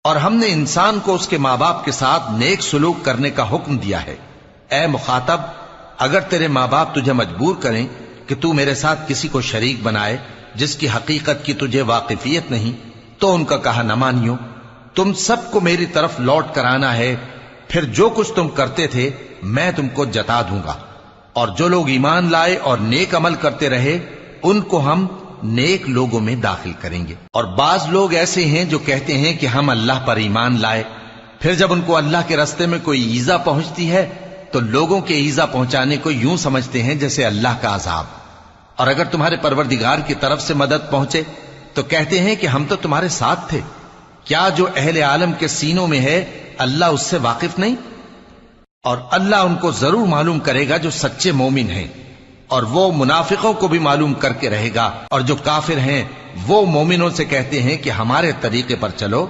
اور ہم نے انسان کو اس کے ماں باپ کے ساتھ نیک سلوک کرنے کا حکم دیا ہے۔ اے مخاطب، اگر تیرے ماں باپ تجھے مجبور کریں کہ تو میرے ساتھ کسی کو شریک بنائے جس کی حقیقت کی تجھے واقفیت نہیں، تو ان کا کہا نہ مانیو۔ تم سب کو میری طرف لوٹ کر آنا ہے، پھر جو کچھ تم کرتے تھے میں تم کو جتا دوں گا۔ اور جو لوگ ایمان لائے اور نیک عمل کرتے رہے ان کو ہم نیک لوگوں میں داخل کریں گے۔ اور بعض لوگ ایسے ہیں جو کہتے ہیں کہ ہم اللہ پر ایمان لائے، پھر جب ان کو اللہ کے راستے میں کوئی ایذا پہنچتی ہے تو لوگوں کے ایذا پہنچانے کو یوں سمجھتے ہیں جیسے اللہ کا عذاب۔ اور اگر تمہارے پروردگار کی طرف سے مدد پہنچے تو کہتے ہیں کہ ہم تو تمہارے ساتھ تھے۔ کیا جو اہل عالم کے سینوں میں ہے اللہ اس سے واقف نہیں؟ اور اللہ ان کو ضرور معلوم کرے گا جو سچے مومن ہیں، اور وہ منافقوں کو بھی معلوم کر کے رہے گا۔ اور جو کافر ہیں وہ مومنوں سے کہتے ہیں کہ ہمارے طریقے پر چلو